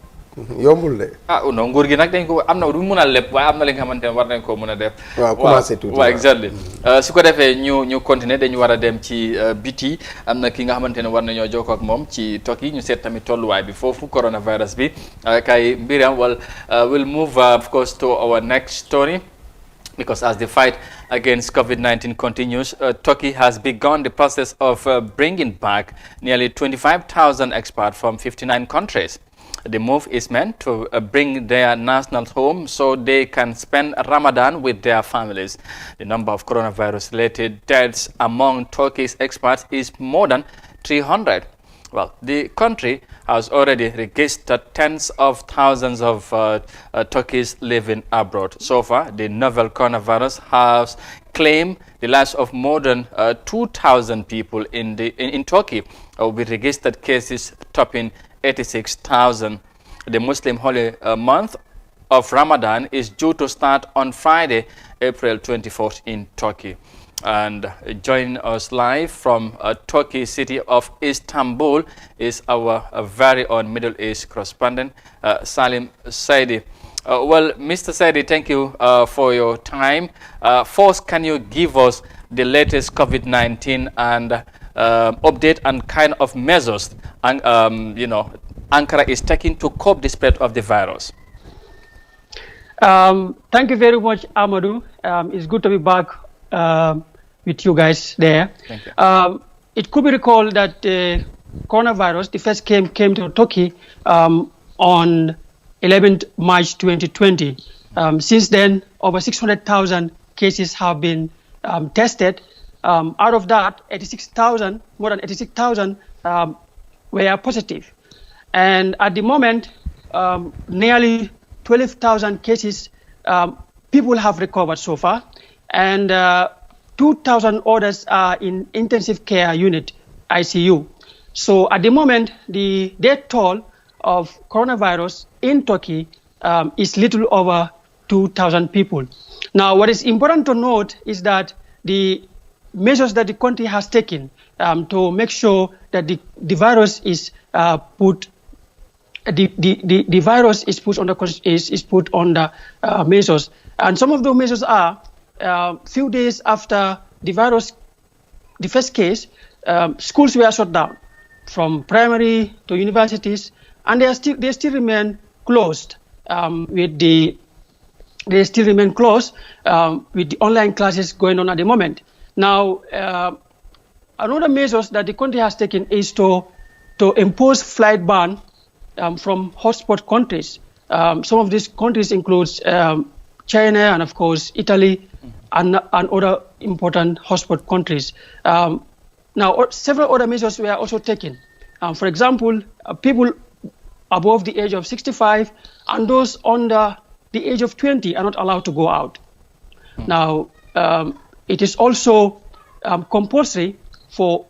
C: yombul de.
A: non nguur gi nag dañ ko am na du mun a lépp waaye am na li nga xamante ne war nañ koo mën a def
C: waaw commencé tuuti
A: waaw exactly su ko defee ñu continuer dañu war a dem ci biti am na ki nga xamante ne war nañoo jokkoo ak moom ci Turkey ñu seet tamit tolluwaay bi foofu coronavirus bi kay Miriam we'll move of course to our next story. Because as the fight against COVID-19 continues, Turkey has begun the process of bringing back nearly 25,000 experts from 59 countries. The move is meant to bring their nationals home so they can spend Ramadan with their families. The number of coronavirus-related deaths among Turkey's experts is more than 300. Well, the country has already registered tens of thousands of Turkeys living abroad. So far, the novel coronavirus has claimed the lives of more than 2,000 people in Turkey, with registered cases topping 86,000. The Muslim holy month of Ramadan is due to start on Friday, April 24th in Turkey. And joining us live from Turkey city of Istanbul is our very own Middle East correspondent, Salim Saidi. Well, Mr. Saidi, thank you for your time. First, can you give us the latest COVID-19 and update and kind of measures and Ankara is taking to cope the spread of the virus?
H: Thank you very much, Amadou. It's good to be back with you guys there.
A: Thank you.
H: It could be recalled that the coronavirus, the first came to Turkey on 11th March 2020. Since then, over 600,000 cases have been tested. Out of that, more than 86,000 were positive. And at the moment, nearly 12,000 cases people have recovered so far. And 2,000 others are in intensive care unit, ICU. So at the moment, the death toll of coronavirus in Turkey is little over 2,000 people. Now, what is important to note is that the measures that the country has taken to make sure that the virus is put under measures, and some of those measures are few days after the first case, schools were shut down from primary to universities, and they still remain closed with the online classes going on at the moment. Now, another measures that the country has taken is to impose flight ban from hotspot countries. Some of these countries includes China and of course Italy and other important hotspot countries. Now, several other measures were also taken. For example, people above the age of 65 and those under the age of 20 are not allowed to go out. Now, it is also compulsory for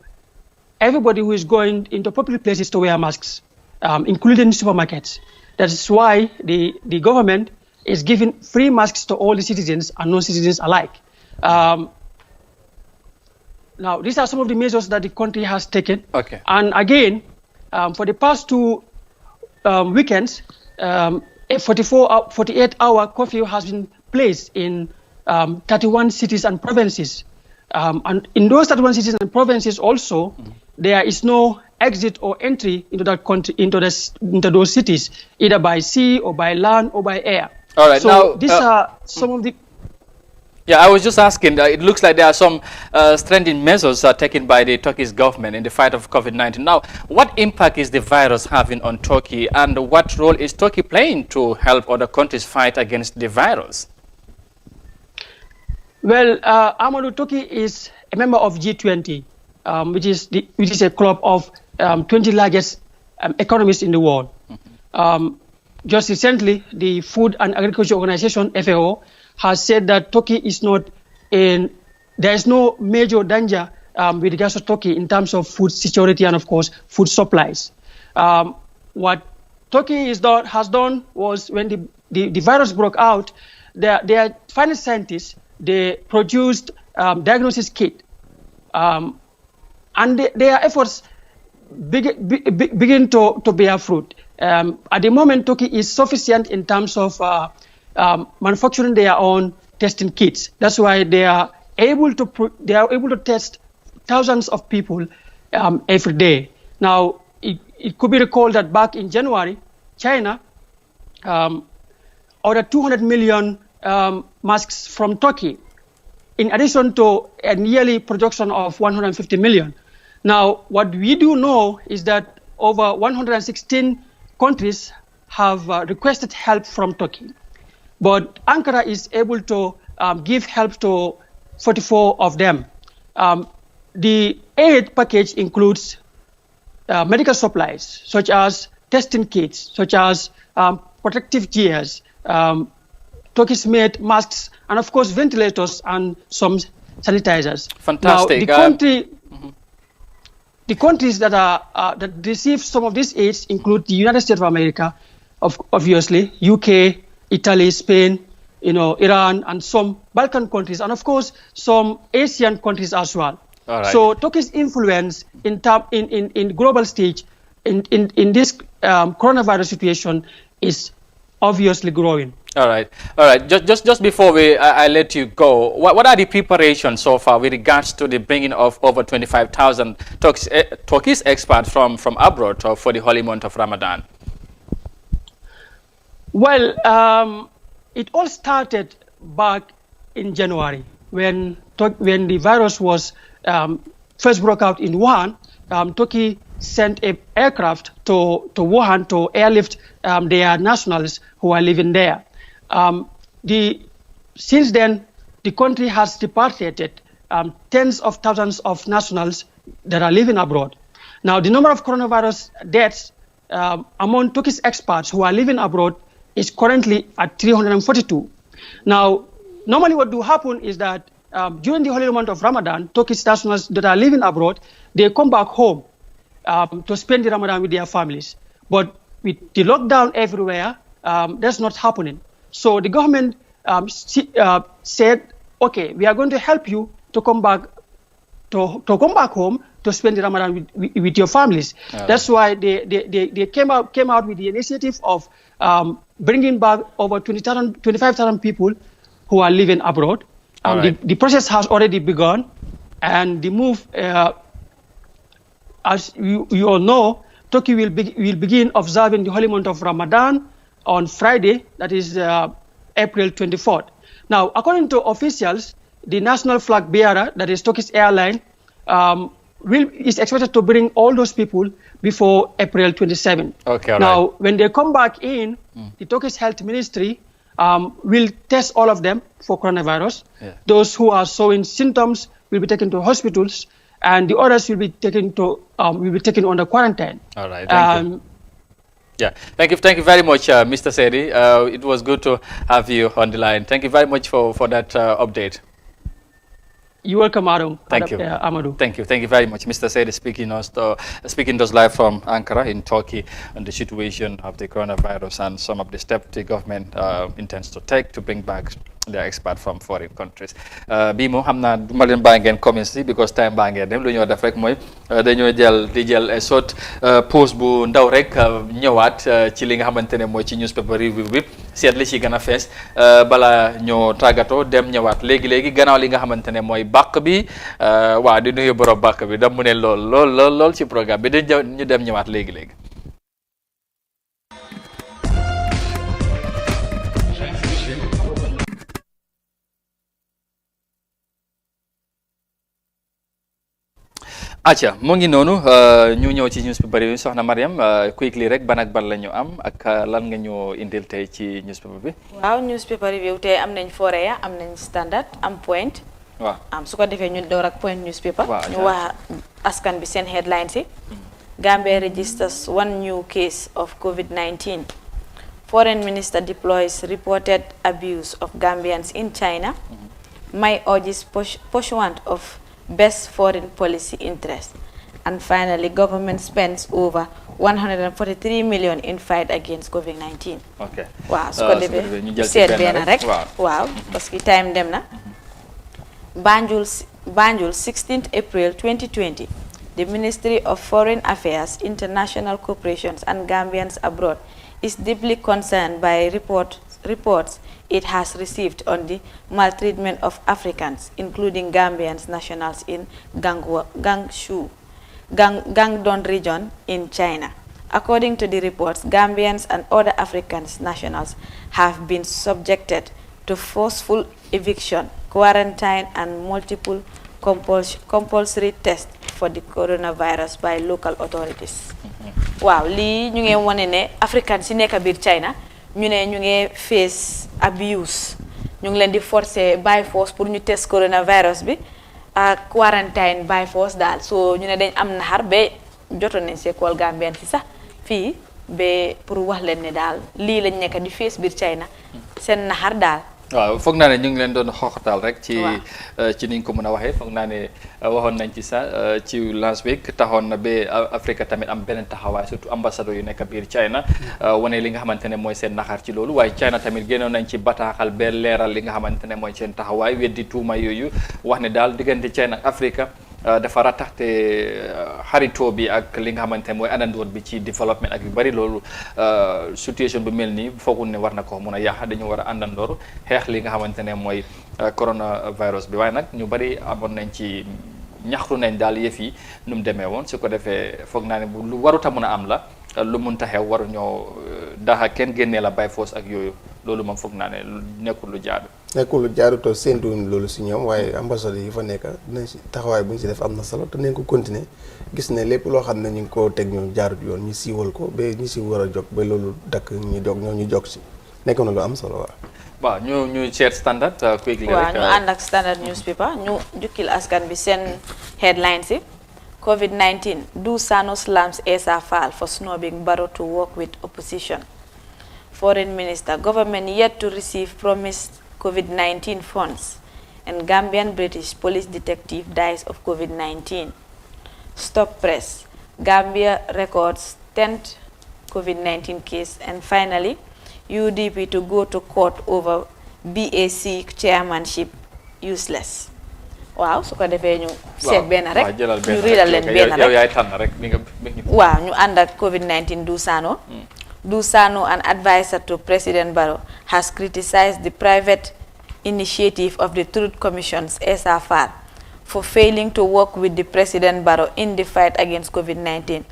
H: everybody who is going into public places to wear masks, including supermarkets. That is why the government is giving free masks to all the citizens and non-citizens alike. Now, these are some of the measures that the country has taken.
A: Okay.
H: And again, for the past two weekends, a 48-hour curfew has been placed in 31 cities and provinces. And in those 31 cities and provinces also, there is no exit or entry into that country, into those cities, either by sea or by land or by air.
A: All right.
H: So
A: now,
H: these are some of the.
A: Yeah, I was just asking, it looks like there are some strengthening measures taken by the Turkish government in the fight of COVID-19. Now, what impact is the virus having on Turkey, and what role is Turkey playing to help other countries fight against the virus?
H: Well, Amadou, Turkey is a member of G20, which is a club of 20 largest economies in the world. Just recently, the Food and Agriculture Organization, FAO, has said that Turkey is not there is no major danger with regards to Turkey in terms of food security and, of course, food supplies. What Turkey has done was when the virus broke out, their finest scientists, they produced diagnosis kit. And their efforts begin to bear fruit. At the moment, Turkey is sufficient in terms of manufacturing their own testing kits. That's why they are able to test thousands of people every day. Now, it could be recalled that back in January, China ordered 200 million masks from Turkey, in addition to a yearly production of 150 million. Now, what we do know is that over 116 countries have requested help from Turkey. But Ankara is able to give help to 44 of them. The aid package includes medical supplies, such as testing kits, such as protective gears, Turkish-made masks, and of course ventilators and some sanitizers.
A: Fantastic.
H: Now, the countries that that receive some of these aids include the United States of America, obviously, UK, Italy, Spain, Iran, and some Balkan countries, and of course some Asian countries as well.
A: All right.
H: So Turkey's influence in global stage in this coronavirus situation is obviously growing.
A: All right. Just before I let you go, what are the preparations so far with regards to the bringing of over 25,000 Turkish experts from abroad for the holy month of Ramadan?
H: Well, it all started back in January when the virus was first broke out in Wuhan. Turkey sent an aircraft to Wuhan to airlift their nationals who are living there. Since then, the country has deported tens of thousands of nationals that are living abroad. Now, the number of coronavirus deaths among Turkish expats who are living abroad is currently at 342. Now, normally what do happen is that during the holy month of Ramadan, Turkish nationals that are living abroad, they come back home to spend the Ramadan with their families. But with the lockdown everywhere, that's not happening. So the government said, okay, we are going to help you to come back home to spend the Ramadan with your families. That's why they came out with the initiative of bringing back over 25,000 people who are living abroad. The process has already begun, and the move, as you all know, Turkey will begin observing the holy month of Ramadan on Friday, that is April 24th. Now, according to officials, the national flag bearer, that is Turkish Airlines, is expected to bring all those people before April 27th.
A: Okay,
H: now, when they come back in, the Turkish Health Ministry will test all of them for coronavirus. Yeah. Those who are showing symptoms will be taken to hospitals, and the others will be taken under quarantine.
A: All right. Thank you. Yeah, thank you very much, Mr. Sedi. It was good to have you on the line. Thank you very much for that update.
H: You're welcome, Adam.
A: Thank you.
H: Amadou.
A: Thank you very much, Mr. Sedi, speaking to us live from Ankara in Turkey on the situation of the coronavirus and some of the steps the government intends to take to bring back the experts from foreign countries. Bii moom xam naa du ma leen bàyyi ngeen commence because time baa ngeen dem lu ñoo def rek mooy dañoo jël sot pause bu ndaw rek ñëwaat ci li nga xamante ne mooy ci newspaper review bi seet li ci gën a fees bala ñoo tàggatoo dem ñëwaat léegi gannaaw li nga xamante ne mooy bàq bi waaw di nuyu borom bàq bi da mu ne lool ci programme bi ñu dem ñëwaat léegi. acca mu ngi noonu ñu ñëw ci newspaper yi soxna Mariam quickly rek ban ak ban la ñu am ak lan nga ñu indil tey ci newspaper bi.
B: waaw newspaper review tey am nañ Foroyaa am nañ Standard am Point.
A: waaw
B: su ko defee ñu door ak Point newspaper. ñu wax askan bi seen headlines yi. Gambia registers 1 new case of COVID-19. Foreign Minister deploys reported abuse of Gambians in China. My urges pursuant of best foreign policy interest. And finally, government spends over 143 million in fight against COVID-19.
A: Okay.
B: Wow, su ko defee ñu seet benn rek waaw parce que time dem na. Banjul 16th April 2020. The Ministry of Foreign Affairs, International Cooperations and Gambians abroad is deeply concerned by reports it has received on the maltreatment of Africans, including Gambians nationals in Guangdong region in China. According to the reports, Gambians and other African nationals have been subjected to forceful eviction, quarantine, and multiple compulsory tests for the coronavirus by local authorities. Wow, lii ñu ngi wone ne Africans si nekk biir China ñu ne ñu ngi face abuse ñu ngi leen di forcer by force pour ñu test coronavirus bi ak quarantine by force daal so ñu ne dañ am naxar ba jotoon nañ see kool Gambien si sax fii ba pour wax leen ne daal lii lañ nekk di face biir China seen naxar daal.
A: waaw foog naa ne ñu ngi leen doon xooxatal rek ci niñ ko mën a waxee foog naa ne waxoon nañ ci sax ci last week taxoon na ba Afrique tamit am beneen taxawaay surtout ambassadeur yu nekk biir China wane li nga xamante ne mooy seen naxar ci loolu waaye China tamit génnoon nañ ci bataaxal ba leeral li nga xamante ne mooy seen taxawaay weddi tuuma yooyu wax ne daal diggante China ak Afrique dafa rataxte xaritoo bi ak li nga xamante ne mooy anandoor bi ci développement ak yu bari loolu situation bu mel nii foogul ne war na ko mun a yàq dañu war a àndandoor xeex li nga xamante ne mooy coronavirus bi waaye nag ñu bari amoon nañ ci ñaxtu nañ daal yëf yi nu mu demee woon su ko defee foog naa ne bu lu waruta mun a am la lu munta xew waru ñoo daxa kenn génnee la by force ak yooyu loolu moom foog naa ne nekkul lu jaadu.
C: nekkul lu jaadu te séntuwuñ loolu si ñoom waaye ambassade yi fa nekk dinañ si taxawaay bu ñu si def am na solo te nañ ko continuer gis ne lépp loo xam ne ñu ngi koo teg ñoom jaarut yoon ñu siiwal ko ba ñu si war a jóg ba loolu dakk ñu jóg si nekk na lu am solo waaw.
A: waaw ñu seet standard quickly rek
B: waaw ñu ànd ak standard newspaper ñu jukkil askan bi seen headlines yi. COVID-19, do Sano slams Esa Fall for snubbing Barrow to work with opposition. Foreign Minister, government yet to receive promised COVID-19 funds. And Gambian British police detective dies of COVID-19. Stop press. Gambia records 10th COVID-19 case. And finally, UDP to go to court over BAC chairmanship useless. waaw su ko defee ñu seet benn rek ñu riidal leen benn rek waaw ñu ànd ak COVID-19 Du Sano an advisor to President Barrow has criticized the private initiative of the Truth Commission's Esa Fall for failing to work with the President Barrow in the fight against COVID-19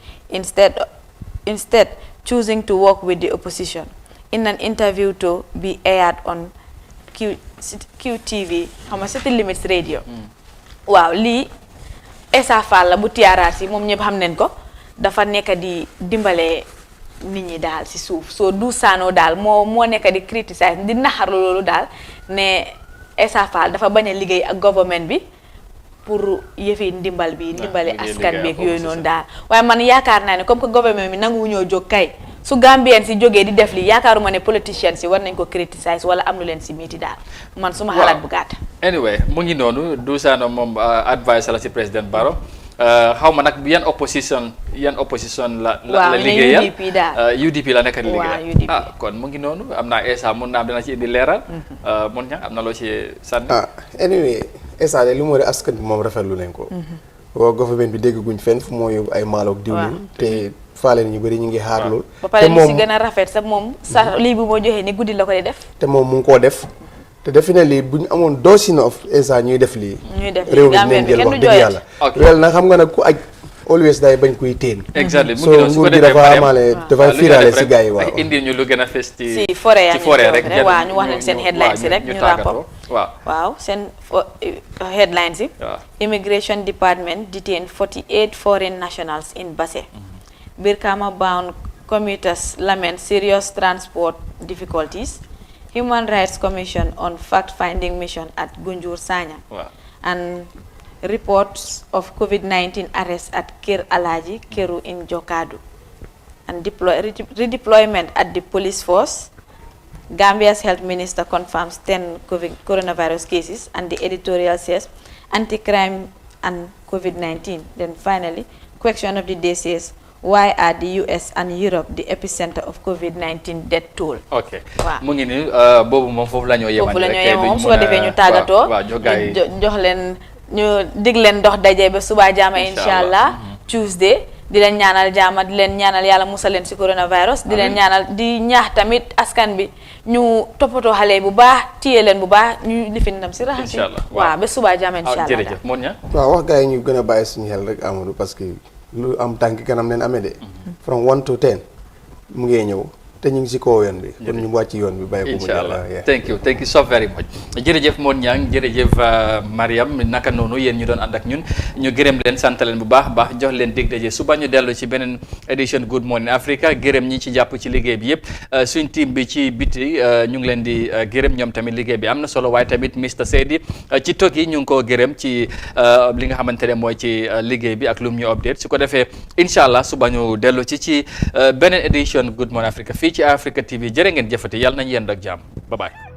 B: instead choosing to work with the opposition. In an interview to be aired on QTV City Limits Radio waaw lii Esa Fall la bu TRRC moom ñëpp xam nañ ko dafa nekk di dimbale nit ñi daal si suuf soo Du Sano daal moo nekk di criticiser di naxarlu loolu daal ne Esa Fall dafa bañ a liggéey ak government bi pour yëfi ndimbal bi ndimbale askan bi ak yooyu noonu daal waaye man yaakaar naa ne comme que government bi nangu ñoo jóg kay su Gambien si jógee di def li yaakaaruma ne politiciens si war nañ ko criticiser wala am lu leen si miiti daal man suma xalaat bu gàtt.
A: anyway mu ngi noonu Du Sano moom advice la si président Barrow xaw ma nag yan opposition la liggéeyal UDP daal UDP la nekk di liggéeyal kon mu ngi noonu am naa Esa mun naa am dina ci indi leeral mun ña am na loo ci sànni
C: anyway Esa de lu mu war askan bi moom rafetlu leen ko waaw government bi dégg guñ fenn fu moo yóbbu ay maaloog diwlin te faale ñu bëri ñu ngi xaar lool
B: ba pare li si gën a rafet sax moom sax lii bu moo joxee ni guddi la ko di def te
C: moom mu ngi koo def te defe na lii bu ñu amoon doosi na of Esa ñuy def lii réew mi dinañ jël wax dëgg yàlla réel nag xam nga nag ku aj always day bañ kuy teen
A: exactly
C: so nguur gi dafa amaale dafay fiiraale si gars yi waaw
A: indi ñu lu gën a fes ci
B: forêt rek waaw ñu wax leen seen headlines yi rek ñu rapport waaw seen headlines yi Immigration Department detained 48 foreign nationals in Basse. Birkama bound commuters lament serious transport difficulties. Human Rights Commission on fact-finding mission at Gunjur Sanya. And reports of COVID-19 arrests at Kir Alaji Keru in Jokadu, and redeployment at the police force. Gambia's health minister confirms 10 coronavirus cases, and the editorial says anti-crime and COVID-19. Then finally, question of the day says, why are the US and Europe the epicenter of COVID-19 death toll?
A: ok
B: waaw
A: mu ngi ni boobu moom foofu la ñoo
B: foofu la ñoo
A: yemale
B: yemoon su ko defee ñu tàggatoo jox leen ñu dig leen dox daje ba suba jaama incha allah Tuesday di leen ñaanal jaama di leen ñaanal yàlla musal leen si coronavirus di leen ñaanal di ñaax tamit askan bi ñu toppatoo xale bu baax téye leen bu baax ñu lifin ndam si raxas waaw ba suba jaama incha allah
A: jërëjëf moon ña
C: waaw wax gars yi ñu gën a bàyyi suñu xel rek Amadou parce que lu am tànki kanam leen amee de from 1 to 10 mu ngee ñëw te ñu ngi si kaw yoon bi kon ñu wàcc yoon bi bàyyi ko mu
A: inshallah thank you so very much jërëjëf Mon Niang jërëjëf Mariam naka noonu yéen ñu doon ànd ak ñun ñu gërëm leen sant leen bu baax jox leen dig daje suba ñu dellu ci beneen édition Good Morning Africa gërëm ñi ci jàpp ci liggéey bi yëpp suñ team bi ci biti ñu ngi leen di gërëm ñoom tamit liggéey bi am na solo waaye tamit Mr Seydi ci toog yi ñu ngi koo gërëm ci li nga xamante ne mooy ci liggéey bi ak lu mu ñu update su ko defee inshallah suba ñu dellu ci beneen édition Good Morning Africa fii ci Africa TV jërë ngeen jëfati yàlla nañu yend ak jàmm bye bye